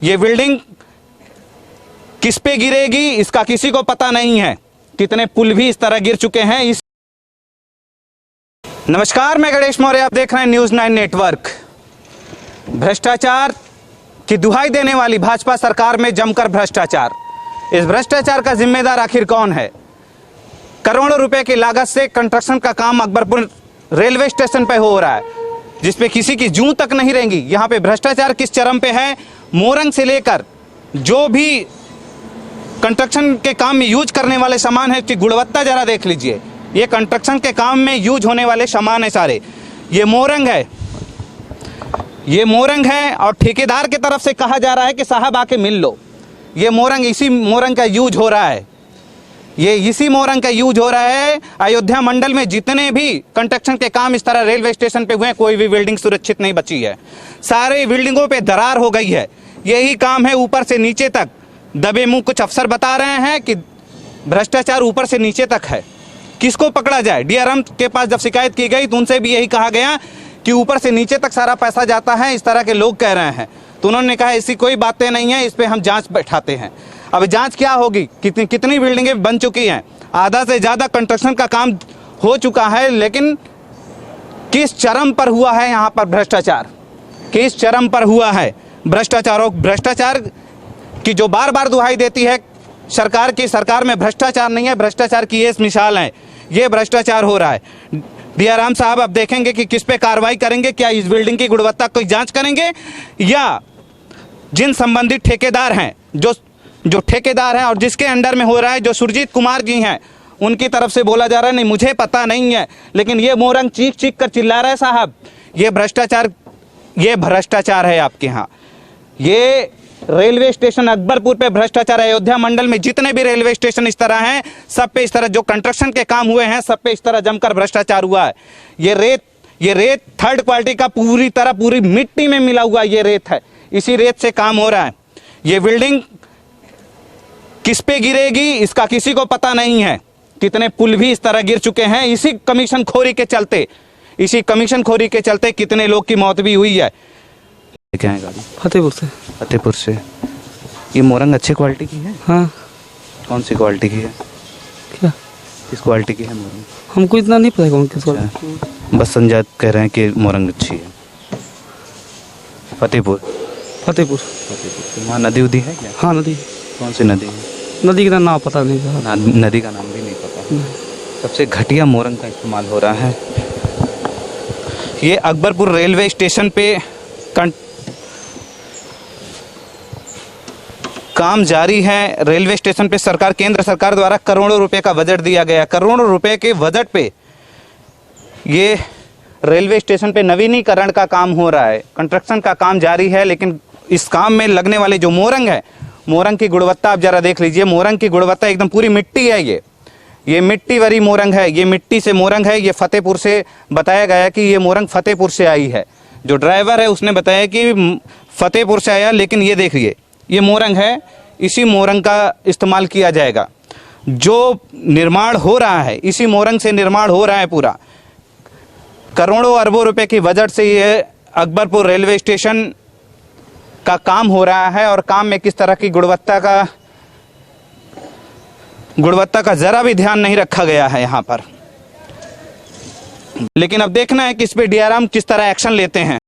ये बिल्डिंग किस पे गिरेगी इसका किसी को पता नहीं है। कितने पुल भी इस तरह गिर चुके हैं। नमस्कार, मैं गणेश मौर्य, आप देख रहे हैं न्यूज़ 9 नेटवर्क। भ्रष्टाचार की दुहाई देने वाली भाजपा सरकार में जमकर भ्रष्टाचार। इस भ्रष्टाचार का जिम्मेदार आखिर कौन है? करोड़ों रुपए की लागत से कंस्ट्रक्शन का काम अकबरपुर रेलवे स्टेशन पे हो रहा है, जिसपे किसी की जूं तक नहीं रहेंगी। यहाँ पे भ्रष्टाचार किस चरम पे है, मोरंग से लेकर जो भी कंस्ट्रक्शन के काम में यूज करने वाले सामान है उसकी गुणवत्ता जरा देख लीजिए। ये कंस्ट्रक्शन के काम में यूज होने वाले सामान है सारे। ये मोरंग है, ये मोरंग है और ठेकेदार की तरफ से कहा जा रहा है कि साहब आके मिल लो। ये मोरंग, इसी मोरंग का यूज हो रहा है, ये इसी मोरंग का यूज हो रहा है। अयोध्या मंडल में जितने भी कंस्ट्रक्शन के काम इस तरह रेलवे स्टेशन पे हुए हैं, कोई भी बिल्डिंग सुरक्षित नहीं बची है। सारे बिल्डिंगों पे दरार हो गई है। यही काम है ऊपर से नीचे तक। दबे मुंह कुछ अफसर बता रहे हैं कि भ्रष्टाचार ऊपर से नीचे तक है। किसको पकड़ा जाए? डीआरएम के पास जब शिकायत की गई तो उनसे भी यही कहा गया कि ऊपर से नीचे तक सारा पैसा जाता है, इस तरह के लोग कह रहे हैं। तो उन्होंने कहा ऐसी कोई बातें नहीं है, इस पे हम जांच बैठाते हैं। अब जांच क्या होगी? कितनी बिल्डिंगें बन चुकी हैं? आधा से ज़्यादा कंस्ट्रक्शन का काम हो चुका है, लेकिन किस चरम पर हुआ है यहाँ पर भ्रष्टाचार? किस चरम पर हुआ है भ्रष्टाचार? और भ्रष्टाचार की जो बार बार दुहाई देती है सरकार की, सरकार में भ्रष्टाचार नहीं है, भ्रष्टाचार की ये मिसाल है। ये भ्रष्टाचार हो रहा है। डीआरएम साहब अब देखेंगे कि किस पे कार्रवाई करेंगे। क्या इस बिल्डिंग की गुणवत्ता की जांच करेंगे, या जिन संबंधित ठेकेदार हैं, जो ठेकेदार हैं और जिसके अंडर में हो रहा है, जो सुरजीत कुमार जी हैं, उनकी तरफ से बोला जा रहा है नहीं मुझे पता नहीं है, लेकिन ये मोरंग चीख चीख कर चिल्ला रहा है साहब ये भ्रष्टाचार है आपके यहाँ। ये रेलवे स्टेशन अकबरपुर पे भ्रष्टाचार है। अयोध्या मंडल में जितने भी रेलवे स्टेशन इस तरह हैं, सब पे इस तरह जो कंस्ट्रक्शन के काम हुए हैं, सब पे इस तरह जमकर भ्रष्टाचार हुआ है। ये रेत थर्ड क्वालिटी का पूरी मिट्टी में मिला हुआ ये रेत है। इसी रेत से काम हो रहा है। ये बिल्डिंग किस पे गिरेगी इसका किसी को पता नहीं है। कितने पुल भी इस तरह गिर चुके हैं। इसी कमीशन खोरी के चलते कितने लोग की मौत भी हुई है। क्या है गाड़ी? फतेहपुर से। ये मोरंग अच्छी क्वालिटी की है? हाँ। कौन सी क्वालिटी की है? क्या किस क्वालिटी की है मोरंग? हमको इतना नहीं पता कौन किस क्वालिटी। बस संजात कह रहे हैं कि मोरंग अच्छी है। फतेहपुर वहाँ नदी उदी है क्या? हाँ, नदी। कौन सी नदी है? नदी का नाम पता नहीं था। नदी का नाम भी नहीं पता। सबसे घटिया मोरंग का इस्तेमाल हो रहा है। ये अकबरपुर रेलवे स्टेशन पे काम जारी है। रेलवे स्टेशन पे केंद्र सरकार द्वारा करोड़ों रुपए का बजट दिया गया। करोड़ों रुपए के बजट पे ये रेलवे स्टेशन पे नवीनीकरण का काम हो रहा है, कंस्ट्रक्शन का काम जारी है। लेकिन इस काम में लगने वाले जो मोरंग है, मोरंग की गुणवत्ता आप जरा देख लीजिए। मोरंग की गुणवत्ता एकदम पूरी मिट्टी है। ये मिट्टी वाली मोरंग है, ये मिट्टी से मोरंग है। ये फतेहपुर से बताया गया कि ये मोरंग फतेहपुर से आई है। जो ड्राइवर है उसने बताया कि फतेहपुर से आया, लेकिन ये देखिए ये मोरंग है, इसी मोरंग का इस्तेमाल किया जाएगा। जो निर्माण हो रहा है इसी मोरंग से निर्माण हो रहा है पूरा। करोड़ों अरबों रुपए की बजट से ये अकबरपुर रेलवे स्टेशन का काम हो रहा है, और काम में किस तरह की गुणवत्ता का जरा भी ध्यान नहीं रखा गया है यहाँ पर। लेकिन अब देखना है कि इस पे डीआरएम किस तरह एक्शन लेते हैं।